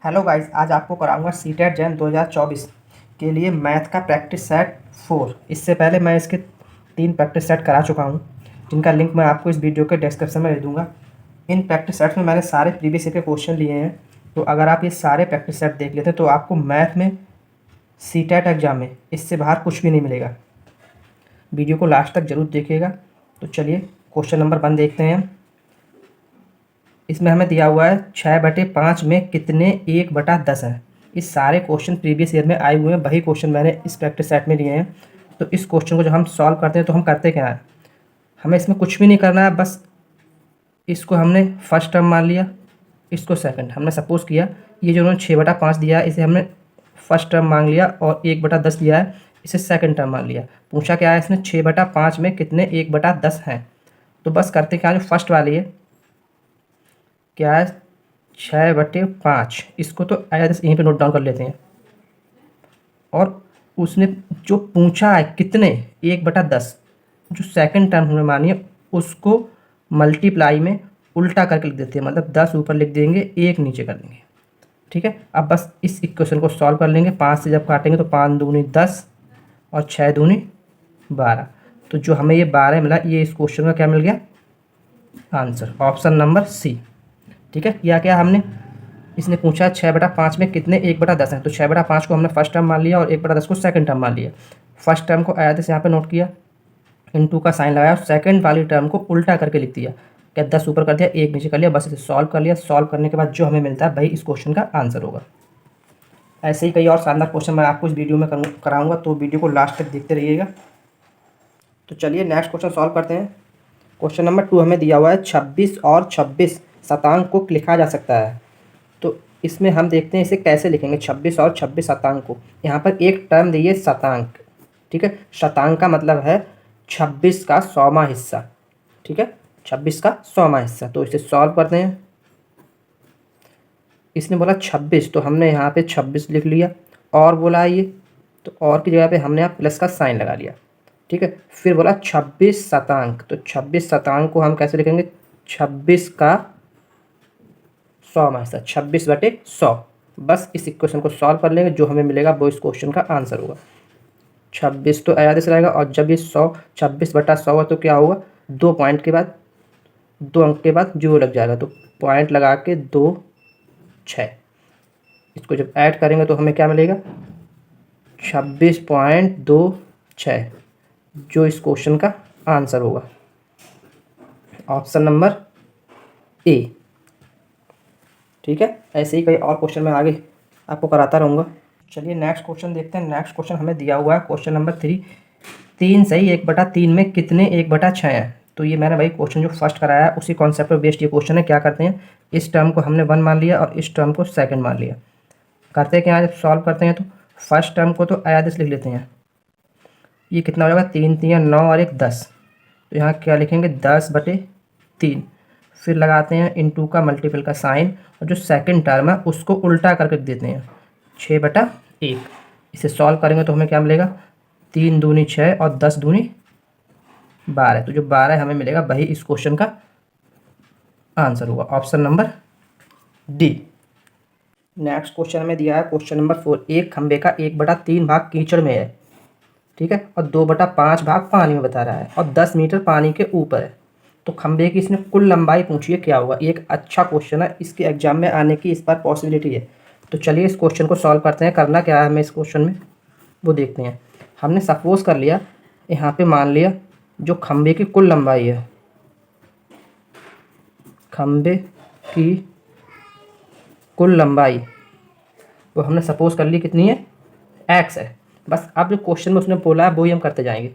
Hello guys, आज आपको कराऊंगा सीटेट जैन 2024 के लिए मैथ का प्रैक्टिस सेट 4। इससे पहले मैं इसके 3 प्रैक्टिस सेट करा चुका हूं, जिनका लिंक मैं आपको इस वीडियो के डिस्क्रिप्शन में दे दूंगा। इन प्रैक्टिस सेट्स में मैंने सारे प्रीवियस ईयर के क्वेश्चन लिए हैं, तो अगर आप ये सारे प्रैक्टिस सेट देख लेते हैं तो आपको मैथ में सीटेट एग्जाम में इससे बाहर कुछ भी नहीं मिलेगा। वीडियो को लास्ट तक जरूर देखिएगा। तो चलिए क्वेश्चन नंबर 1 देखते हैं। इसमें हमें दिया हुआ है 6/5 में कितने 1/10 हैं। इस सारे क्वेश्चन प्रीवियस ईयर में आए हुए हैं, वही क्वेश्चन मैंने इस प्रैक्टिस सेट में लिए हैं। तो इस क्वेश्चन को जब हम सॉल्व करते हैं तो हम करते क्या है, हमें इसमें कुछ भी नहीं करना है। बस इसको हमने फर्स्ट टर्म मान लिया, इसको सेकंड। हमने सपोज किया ये जो उन्होंने 6/5 दिया है इसे हमने फर्स्ट टर्म मान लिया, और 1/10 दिया है इसे सेकंड टर्म मान लिया। पूछा क्या है इसने, 6/5 में कितने 1/10 हैं। तो बस करते क्या, जो फर्स्ट वाली है क्या है 6/5, इसको तो आया यहीं पे नोट डाउन कर लेते हैं। और उसने जो पूछा है कितने 1/10, जो सेकंड टर्म हमने मानी है उसको मल्टीप्लाई में उल्टा करके लिख देते हैं, मतलब 10 ऊपर लिख देंगे 1 नीचे कर देंगे। ठीक है, अब बस इस इक्वेशन को सॉल्व कर लेंगे। 5 से जब काटेंगे तो 5 दूनी 10 और 6 दूनी 12। तो जो हमें ये 12 मिला, ये इस क्वेश्चन का क्या मिल गया आंसर, ऑप्शन नंबर सी। ठीक है, किया क्या हमने, इसने पूछा 6/5 में कितने 1/10 हैं, तो 6/5 को हमने फर्स्ट टर्म मान लिया और 1/10 को सेकंड टर्म मान लिया। फर्स्ट टर्म को आया यहाँ पे नोट किया, इनटू का साइन लगाया, और सेकंड वाली टर्म को उल्टा करके लिख दिया। क्या 10 ऊपर कर दिया 1 नीचे कर लिया, बस इसे सॉल्व कर लिया। सॉल्व करने के बाद जो हमें मिलता है वही इस क्वेश्चन का आंसर होगा। ऐसे ही कई और शानदार क्वेश्चन मैं आपको इस वीडियो में कराऊंगा, तो वीडियो को लास्ट तक देखते रहिएगा। तो चलिए नेक्स्ट क्वेश्चन सॉल्व करते हैं। क्वेश्चन नंबर 2 हमें दिया हुआ है 26 और 26 शतांक को लिखा जा सकता है। तो इसमें हम देखते हैं इसे कैसे लिखेंगे, 26 और 26 शतांक को। यहाँ पर एक टर्म दी है शतांक। ठीक है, शतांक का मतलब है 26 का 100वां हिस्सा। ठीक है, 26 का 100वां हिस्सा। तो इसे सॉल्व करते हैं। इसने बोला 26, तो हमने यहाँ पे 26 लिख लिया, और बोला ये, तो और की जगह पे हमने यहाँ प्लस का साइन लगा लिया। ठीक है, फिर बोला 26 शतांक, तो 26 शतांक को हम कैसे लिखेंगे, 26 का 100वां हिस्सा, 26/100। बस इस इक्वेशन को सॉल्व कर लेंगे, जो हमें मिलेगा वो इस क्वेश्चन का आंसर होगा। 26 तो आया रहेगा, और जब ये 100 26/100 है तो क्या होगा, 2 पॉइंट के बाद 2 अंक के बाद 0 लग जाएगा, तो पॉइंट लगा के 2 6। इसको जब ऐड करेंगे तो हमें क्या मिलेगा 26.26, जो इस क्वेश्चन का आंसर होगा, ऑप्शन नंबर ए। ठीक है, ऐसे ही कई और क्वेश्चन मैं आगे आपको कराता रहूँगा। चलिए नेक्स्ट क्वेश्चन देखते हैं। नेक्स्ट क्वेश्चन हमें दिया हुआ है क्वेश्चन नंबर 3, 3 सही 1/3 में कितने 1/6 हैं। तो ये मैंने भाई क्वेश्चन जो फर्स्ट कराया है उसी कॉन्सेप्ट पर बेस्ड ये क्वेश्चन है। क्या करते हैं, इस टर्म को हमने 1 मान लिया और इस टर्म को सेकंड मान लिया। करते हैं क्या, जब सॉल्व करते हैं तो फर्स्ट टर्म को तो आयादिश लिख लेते हैं। ये कितना हो जाएगा, 3 3 9 और 1 10। तो यहाँ क्या लिखेंगे 10/3। फिर लगाते हैं इनटू का मल्टीपल का साइन, और जो सेकंड टर्म है उसको उल्टा करके देते हैं 6/1। इसे सॉल्व करेंगे तो हमें क्या मिलेगा, 3 दूनी 6 और 10 दूनी 12। तो जो 12 हमें मिलेगा वही इस क्वेश्चन का आंसर होगा, option number D. Next question हमें दिया है क्वेश्चन नंबर 4, एक खंबे का 1/3 भाग कीचड़ में है। ठीक है, और 2/5 भाग पानी में बता रहा है, और 10 मीटर पानी के ऊपर है। तो खंबे की इसने कुल लंबाई पूछी है, क्या होगा। ये एक अच्छा क्वेश्चन है, इसके एग्जाम में आने की इस बार पॉसिबिलिटी है। तो चलिए इस क्वेश्चन को सॉल्व करते हैं। करना क्या है हमें इस क्वेश्चन में वो देखते हैं। हमने सपोज कर लिया, यहाँ पे मान लिया जो खंबे की कुल लंबाई है, खंबे की कुल लंबाई वो हमने सपोज कर ली कितनी है, x है। बस अब जो क्वेश्चन में उसने बोला है वही हम करते जाएंगे।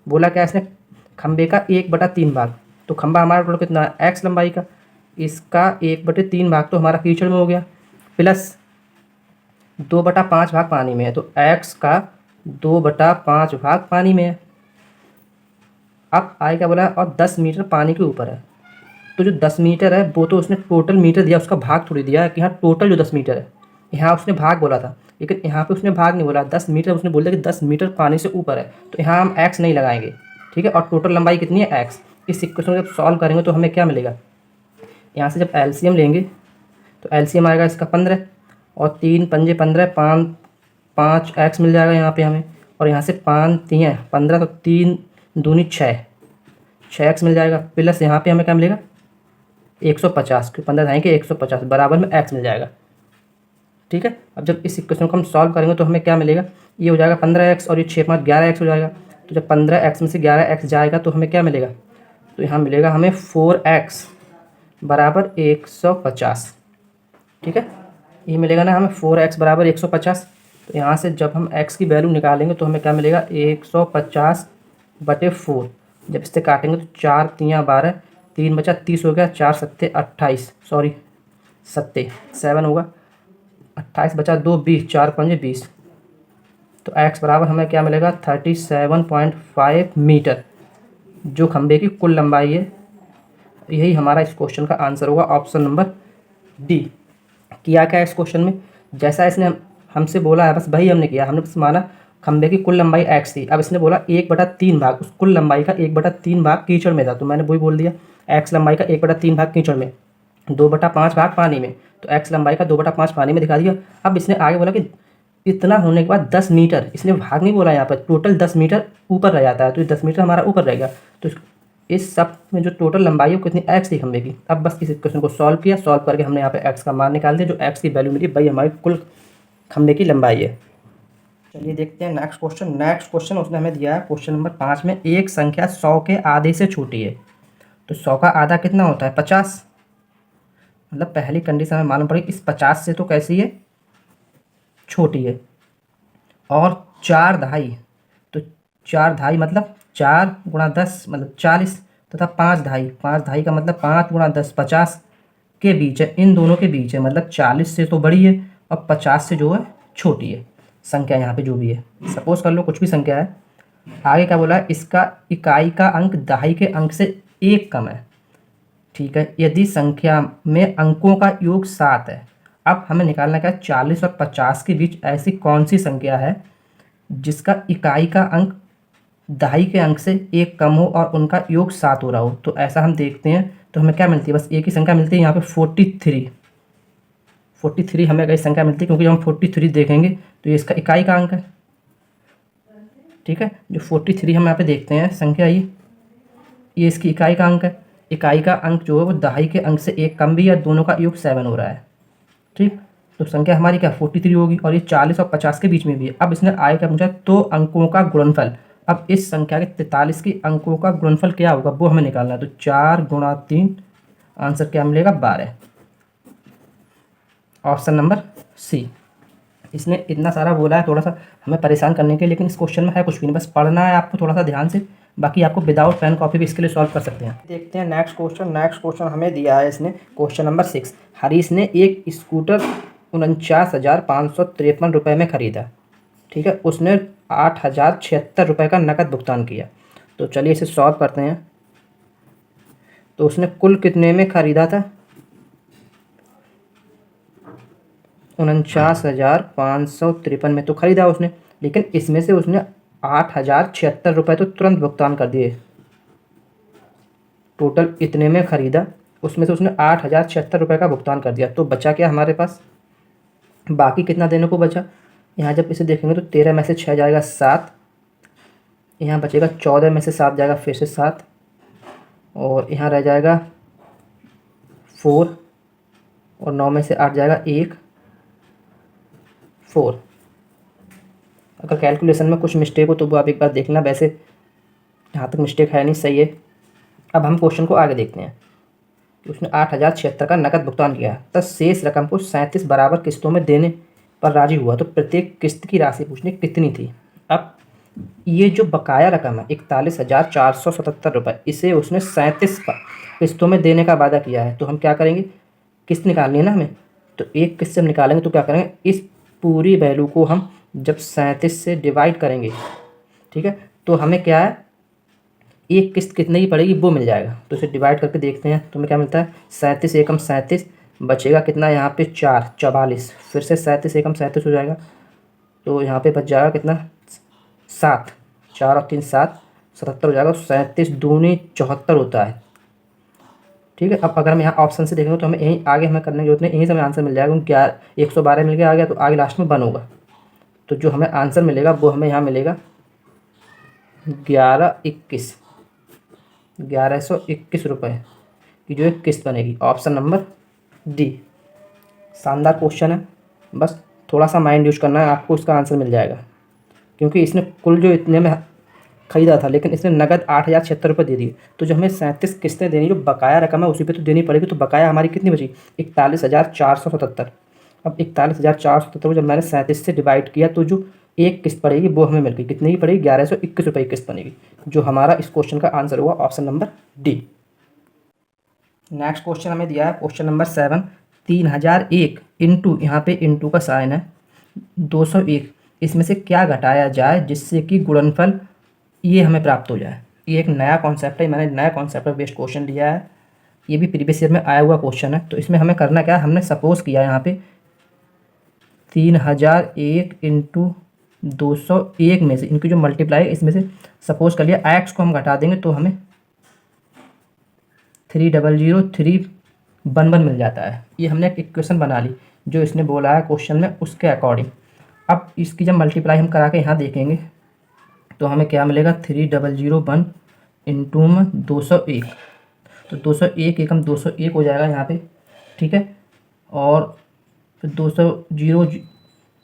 बोला क्या इसने, खंबे का 1/3 भाग, तो खंबा हमारा टोटल कितना है x लंबाई का, इसका 1/3 भाग तो हमारा कीचड़ में हो गया, प्लस 2/5 भाग पानी में है, तो x का 2/5 भाग पानी में है। अब आगे क्या बोला है, और 10 मीटर पानी के ऊपर है। तो जो 10 मीटर है वो तो उसने टोटल मीटर दिया, उसका भाग थोड़ी दिया है कि हाँ टोटल जो 10 मीटर है, यहाँ उसने भाग बोला था, लेकिन यहाँ पे उसने भाग नहीं बोला, 10 मीटर उसने बोल दिया कि 10 मीटर पानी से ऊपर है। तो यहाँ हम x नहीं लगाएंगे। ठीक है, और टोटल लंबाई कितनी है x। इस इक्वेशन को जब सॉल्व करेंगे तो हमें क्या मिलेगा, यहाँ से जब एलसीएम लेंगे तो एलसीएम आएगा इसका 15, और 3 पंजे 15, 5 एक्स मिल जाएगा यहाँ पे हमें। और यहाँ से 5 3 15, तो 3 दूनी 6 एक्स मिल जाएगा। प्लस यहाँ पे हमें क्या मिलेगा 150, क्योंकि 15 धाई के 150 बराबर में एक्स मिल जाएगा। ठीक है, अब जब इस इक्वेशन को हम सॉल्व करेंगे तो हमें क्या मिलेगा, ये हो जाएगा 15x और ये 6 5 11x हो जाएगा। तो जब 15x में से 11x जाएगा तो हमें क्या मिलेगा, तो यहाँ मिलेगा हमें 4x बराबर 150। ठीक है, ये मिलेगा ना हमें 4x बराबर 150। तो यहाँ से जब हम x की वैल्यू निकालेंगे तो हमें क्या मिलेगा 150/4। जब इससे काटेंगे तो 4 3 12, 3 बचा 30 हो गया, 4 7 28, सॉरी 7 होगा, 28 बचा 2 20, 4 5 20। तो x बराबर हमें क्या मिलेगा 37.5 मीटर, जो खंबे की कुल लंबाई है। यही हमारा इस क्वेश्चन का आंसर होगा, ऑप्शन नंबर डी। किया क्या है इस क्वेश्चन में, जैसा इसने हमसे बोला है बस वही हमने किया। हमने बस माना खंबे की कुल लंबाई x थी। अब इसने बोला 1/3 भाग, उस कुल लंबाई का 1/3 भाग कीचड़ में था, तो मैंने वही बोल दिया x लंबाई का 1/3 भाग कीचड़ में, 2/5 भाग पानी में। तो x लंबाई का 2/5 पानी में दिखा दिया। अब इसने आगे बोला कि इतना होने के बाद 10 मीटर, इसने भाग नहीं बोला यहाँ पर, टोटल 10 मीटर ऊपर रह जाता है, तो 10 मीटर हमारा ऊपर रहेगा। तो इस सब में जो टोटल लंबाई है वो कितनी x थी खंबे की। अब बस इस क्वेश्चन को सॉल्व किया, सॉल्व करके हमने यहाँ पे x का मान निकाल दिया, जो x की वैल्यू मिली वही हमारी कुल खंबे की लंबाई है। चलिए देखते हैं नेक्स्ट क्वेश्चन। नेक्स्ट क्वेश्चन उसने हमें दिया है क्वेश्चन नंबर 5 में, एक संख्या 100 के आधे से छोटी है। तो 100 का आधा कितना होता है 50, मतलब पहली कंडीशन हमें मालूम पड़ी इस 50 से तो कैसी है छोटी है। और 4 दहाई, तो 4 दहाई मतलब 4 गुणा 10 मतलब 40, तथा 5 दहाई, 5 दहाई का मतलब 5 गुणा 10 50 के बीच है, इन दोनों के बीच है, मतलब 40 से तो बड़ी है और 50 से जो है छोटी है संख्या। यहाँ पे जो भी है, सपोज कर लो कुछ भी संख्या है। आगे क्या बोला है, इसका इकाई का अंक दहाई के अंक से 1 कम है। ठीक है, यदि संख्या में अंकों का योग 7 है। अब हमें निकालना क्या है, 40 और 50 के बीच ऐसी कौन सी संख्या है जिसका इकाई का अंक दहाई के अंक से 1 कम हो और उनका योग 7 हो रहा हो। तो ऐसा हम देखते हैं तो हमें क्या मिलती है, बस एक ही संख्या मिलती है यहाँ पे 43 हमें कई संख्या मिलती है, क्योंकि जब हम 43 देखेंगे तो ये इसका इकाई का अंक है। ठीक है, जो 43 हम यहाँ पे देखते हैं संख्या, ये इसकी इकाई का अंक है। इकाई का अंक जो है वो दहाई के अंक से 1 कम भी है, दोनों का योग 7 हो रहा है। ठीक, तो संख्या हमारी क्या 43 होगी, और ये 40 और 50 के बीच में भी है। अब इसने आगे क्या पूछा, तो अंकों का गुणनफल। अब इस संख्या के 43 की अंकों का गुणनफल क्या होगा वो हमें निकालना है। तो 4 गुणा 3, आंसर क्या मिलेगा 12, ऑप्शन नंबर सी। इसने इतना सारा बोला है थोड़ा सा हमें परेशान करने के लिए, लेकिन इस क्वेश्चन में है कुछ भी नहीं, बस पढ़ना है आपको थोड़ा सा ध्यान से। बाकी आपको विदाउट पेन कॉपी भी इसके लिए सॉल्व कर सकते हैं। देखते हैं नेक्स्ट क्वेश्चन। नेक्स्ट क्वेश्चन हमें दिया है इसने क्वेश्चन नंबर 6। हरीश ने एक स्कूटर 49,553 रुपये में ख़रीदा। ठीक है, उसने 8,076 रुपये का नकद भुगतान किया। तो चलिए इसे सॉल्व करते हैं। तो उसने कुल कितने में ख़रीदा था, 49,553 में तो ख़रीदा उसने, लेकिन इसमें से उसने 8,076 रुपये तो तुरंत भुगतान कर दिए। टोटल इतने में ख़रीदा, उसमें से उसने 8,076 रुपये का भुगतान कर दिया। तो बचा क्या हमारे पास, बाकी कितना देने को बचा। यहाँ जब इसे देखेंगे तो 13 में से 6 जाएगा 7, यहाँ बचेगा 14 में से 7 जाएगा फिर से 7, और यहाँ रह जाएगा 4, और 9 में से 8 जाएगा 1 4। अगर कैलकुलेशन में कुछ मिस्टेक हो तो वो आप एक बार देखना, वैसे यहाँ तक मिस्टेक है नहीं, सही है। अब हम क्वेश्चन को आगे देखते हैं कि उसने 8,076 का नकद भुगतान किया, तब शेष रकम को 37 बराबर किस्तों में देने पर राजी हुआ। तो प्रत्येक किस्त की राशि पूछने कितनी थी। अब ये जो बकाया रकम है 41,477 रुपये, इसे उसने 37 किस्तों में देने का वादा किया है। तो हम क्या करेंगे, किस्त निकालनी है ना हमें, तो एक किस्त से हम निकालेंगे तो क्या करेंगे, इस पूरी वैल्यू को हम जब 37 से डिवाइड करेंगे, ठीक है, तो हमें क्या है एक किस्त कितने की पड़ेगी वो मिल जाएगा। तो इसे डिवाइड करके देखते हैं तो हमें क्या मिलता है, 37 एकम 37, बचेगा कितना यहाँ पे 4 44, फिर से 37 एकम 37 हो जाएगा, तो यहाँ पे बच जाएगा कितना 7, 4 और 3 7, 77 हो जाएगा। 37 दूनी 74 होता है। ठीक है। अब अगर हम यहाँ ऑप्शन से देखेंगे तो हमें यहीं आगे हमें करने की जरूरत नहीं, यहीं से हमें आंसर मिल जाएगा। क्योंकि 112 मिल गया आ गया तो आगे लास्ट में 1 होगा। तो जो हमें आंसर मिलेगा वो हमें यहाँ मिलेगा 1121 रुपये की जो एक किस्त बनेगी। Option number D. शानदार क्वेश्चन है, बस थोड़ा सा माइंड यूज करना है, आपको उसका आंसर मिल जाएगा। क्योंकि इसने कुल जो इतने में खरीदा था, लेकिन इसने नगद 8,076 रुपये दे दिए। तो जो हमें 37 किस्तें देनी, जो बकाया रकम है उसी पे तो देनी पड़ेगी। तो बकाया हमारी कितनी बची? 41,477। अब 41,477 को जब मैंने 37 से डिवाइड किया तो जो एक किस्त पड़ेगी वो हमें मिल गई। कितनी की पड़ेगी? 1121 रुपये की किस्त बनेगी। जो हमारा इस क्वेश्चन का आंसर हुआ option number D. Next question हमें दिया है क्वेश्चन नंबर 7। 3001 इंटू, यहाँ पे इंटू का साइन है, 201, इसमें से क्या घटाया जाए जिससे कि गुणनफल ये हमें प्राप्त हो जाए। ये एक नया कॉन्सेप्ट है, मैंने नया कॉन्सेप्ट पर बेस्ड क्वेश्चन लिया है। ये भी प्रीवियस ईयर में आया हुआ क्वेश्चन है। तो इसमें हमें करना क्या है, हमने सपोज किया यहाँ पे 3001 इंटू 201 में से इनकी जो मल्टीप्लाई है इसमें से सपोज कर लिया एक्स को हम घटा देंगे तो हमें 300311 मिल जाता है। ये हमने एक इक्वेशन बना ली जो इसने बोला है क्वेश्चन में उसके अकॉर्डिंग। अब इसकी जब मल्टीप्लाई हम करा के यहाँ देखेंगे तो हमें क्या मिलेगा? 3001 इंटू में 201, तो 201 एकम 201 हो जाएगा यहाँ पे, ठीक है। और फिर 200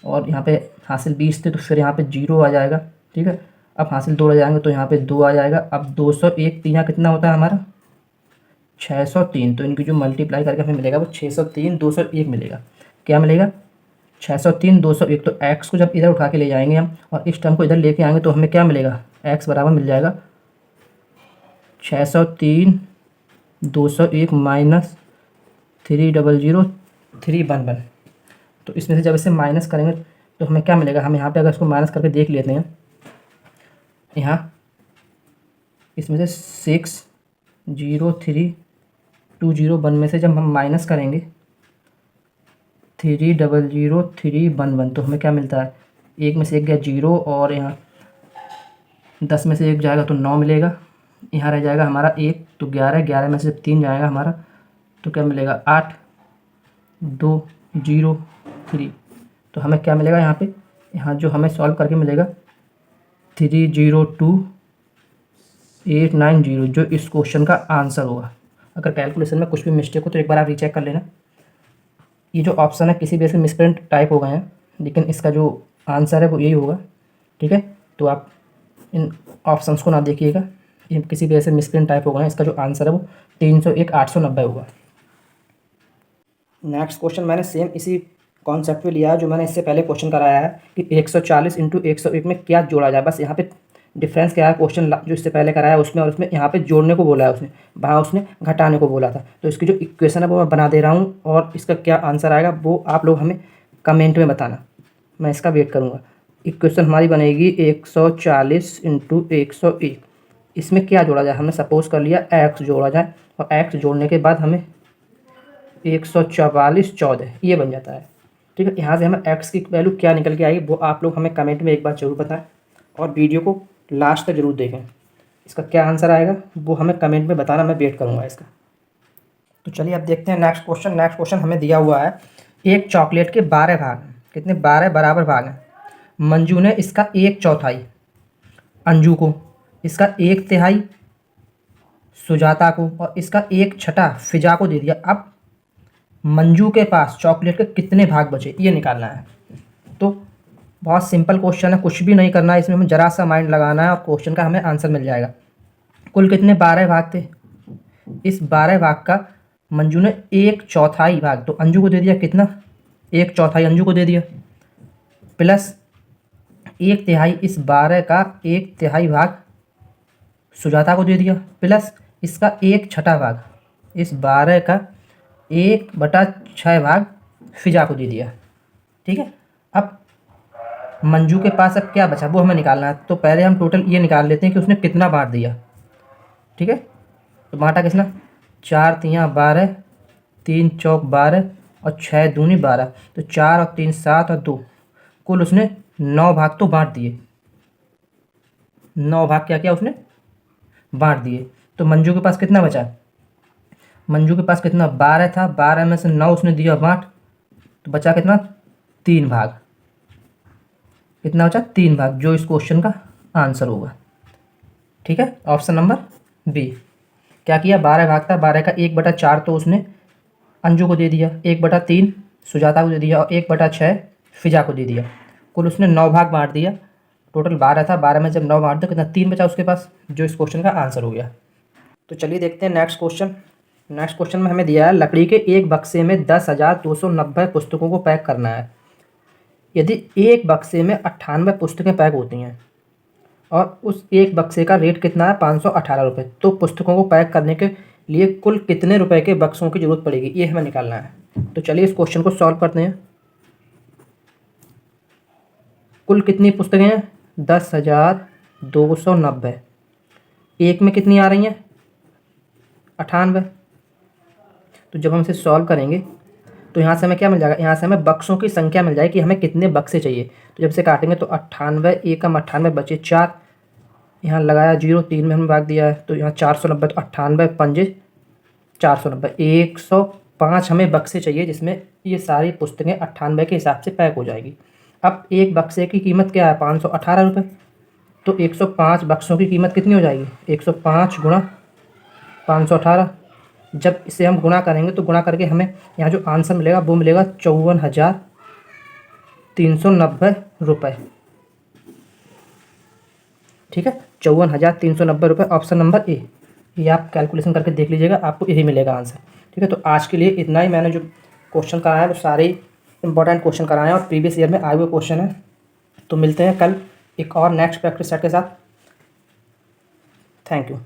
और यहाँ पे हासिल 20 थे तो फिर यहाँ पे 0 आ जाएगा, ठीक है। अब हासिल 2 आ जाएंगे तो यहाँ पे 2 आ जाएगा। अब 201 यहाँ कितना होता है हमारा? 603। तो इनकी जो मल्टीप्लाई करके हमें मिलेगा वो 603 201 मिलेगा। क्या मिलेगा? 603 201। तो x को जब इधर उठा के ले जाएंगे हम और इस टर्म को इधर लेके आएंगे तो हमें क्या मिलेगा? x बराबर मिल जाएगा 603 201 माइनस 300311। तो इसमें से जब इसे माइनस करेंगे तो हमें क्या मिलेगा? हम यहाँ पे अगर इसको माइनस करके देख लेते हैं, यहाँ इसमें से 603201 में से जब हम माइनस करेंगे 300311 तो हमें क्या मिलता है? एक में से एक गया 0 और यहाँ 10 में से एक जाएगा तो 9 मिलेगा। यहाँ रह जाएगा हमारा 1 तो 11 में से 3 जाएगा हमारा तो क्या मिलेगा? 8203। तो हमें क्या मिलेगा यहाँ पे? यहाँ जो हमें सॉल्व करके मिलेगा 302890 जो इस क्वेश्चन का आंसर होगा। अगर कैलकुलेशन में कुछ भी मिस्टेक हो तो एक बार आप रीचेक कर लेना। ये जो ऑप्शन है किसी वजह से मिसप्रिंट टाइप हो गए हैं, लेकिन इसका जो आंसर है वो यही होगा, ठीक है। तो आप इन ऑप्शंस को ना देखिएगा, ये किसी वजह से मिसप्रिंट टाइप हो गए हैं। इसका जो आंसर है वो 301,890 होगा। नेक्स्ट क्वेश्चन मैंने सेम इसी कॉन्सेप्ट पे लिया है जो मैंने इससे पहले क्वेश्चन कराया है कि 140 इंटू 101 में क्या जोड़ा जाए। बस यहाँ पे डिफरेंस क्या है, क्वेश्चन जो इससे पहले कराया उसमें और उसमें यहाँ पे जोड़ने को बोला है उसने, वहाँ उसने घटाने को बोला था। तो इसकी जो इक्वेशन है वो मैं बना दे रहा हूँ और इसका क्या आंसर आएगा वो आप लोग हमें कमेंट में बताना, मैं इसका वेट करूँगा। इक्वेशन हमारी बनेगी 140 इंटू 101। इसमें क्या जोड़ा जाए? हमने सपोज कर लिया x जोड़ा जाए और x जोड़ने के बाद हमें 14414 ये बन जाता है, ठीक है। यहाँ से हमें x की वैल्यू क्या निकल के आएगी वो आप लोग हमें कमेंट में एक बार जरूर बताएं और वीडियो को लास्ट तक जरूर देखें। इसका क्या आंसर आएगा वो हमें कमेंट में बताना, मैं वेट करूँगा इसका। तो चलिए अब देखते हैं नेक्स्ट क्वेश्चन। नेक्स्ट क्वेश्चन हमें दिया हुआ है एक चॉकलेट के 12 भाग हैं। कितने? 12 बराबर भाग हैं। मंजू ने इसका 1/4 अंजू को, इसका 1/3 सुजाता को और इसका 1/6 फिजा को दे दिया। अब मंजू के पास चॉकलेट के कितने भाग बचे ये निकालना है। तो बहुत सिंपल क्वेश्चन है, कुछ भी नहीं करना है इसमें, हमें जरा सा माइंड लगाना है और क्वेश्चन का हमें आंसर मिल जाएगा। कुल कितने? 12 भाग थे। इस 12 भाग का मंजू ने 1/4 भाग तो अंजू को दे दिया। कितना? 1/4 अंजू को दे दिया प्लस 1/3 इस 12 का 1/3 भाग सुजाता को दे दिया प्लस इसका 1/6 भाग इस 12 का 1/6 भाग फिजा को दे दिया, ठीक है। अब मंजू के पास अब क्या बचा वो हमें निकालना है। तो पहले हम टोटल ये निकाल लेते हैं कि उसने कितना बांट दिया, ठीक है। तो बांटा कितना? 4 तियाँ 12, 3 चौक 12 और 6 दूनी 12। तो 4 और 3 7 और 2 कुल उसने 9 भाग तो बांट दिए। 9 भाग क्या किया उसने? बांट दिए। तो मंजू के पास कितना बचा? मंजू के पास कितना 12 था, 12 में से 9 उसने दिया बांट, तो बचा कितना 3 भाग। कितना बचा 3 भाग, जो इस क्वेश्चन का आंसर होगा। ठीक है, ऑप्शन नंबर बी। क्या किया, 12 भाग था, 12 का 1/4 तो उसने अंजू को दे दिया, 1/3 सुजाता को दे दिया और 1/6 फिजा को दे दिया। कुल उसने 9 भाग बांट दिया। टोटल 12 था, 12 में जब 9 बांट दो कितना 3 बचा उसके पास, जो इस क्वेश्चन का आंसर हो गया। तो चलिए देखते हैं नेक्स्ट क्वेश्चन। नेक्स्ट क्वेश्चन में हमें दिया है लकड़ी के एक बक्से में 10,290 पुस्तकों को पैक करना है। यदि एक बक्से में 98 पुस्तकें पैक होती हैं और उस एक बक्से का रेट कितना है 518 रुपये, तो पुस्तकों को पैक करने के लिए कुल कितने रुपए के बक्सों की जरूरत पड़ेगी, ये हमें निकालना है। तो चलिए इस क्वेश्चन को सॉल्व करते हैं। कुल कितनी पुस्तकें हैं 10,290, एक में कितनी आ रही हैं 98। तो जब हम इसे सॉल्व करेंगे तो यहाँ से हमें क्या मिल जाएगा, यहाँ से हमें बक्सों की संख्या मिल जाएगी कि हमें कितने बक्से चाहिए। तो जब से काटेंगे तो 98, एकम 98 बचे 4, यहाँ लगाया 0, 3 में हमने भाग दिया है तो यहाँ 490, तो 98 पंजे 490, 105 हमें बक्से चाहिए जिसमें ये सारी पुस्तकें 98 के हिसाब से पैक हो जाएगी। अब एक बक्से की कीमत क्या है 518 रुपये, तो 105 बक्सों की कीमत कितनी हो जाएगी 105 गुणा 518। जब इसे हम गुणा करेंगे तो गुणा करके हमें यहाँ जो आंसर मिलेगा वो मिलेगा 54,390 रुपये। ठीक है, 54,390 रुपये, ऑप्शन नंबर ए। ये आप कैलकुलेशन करके देख लीजिएगा, आपको यही मिलेगा आंसर। ठीक है, तो आज के लिए इतना ही। मैंने जो क्वेश्चन कराया है वो सारे इंपॉर्टेंट क्वेश्चन कराए हैं और प्रीवियस ईयर में आए हुए क्वेश्चन है। तो मिलते हैं कल एक और नेक्स्ट प्रैक्टिस सेट के साथ। Thank you.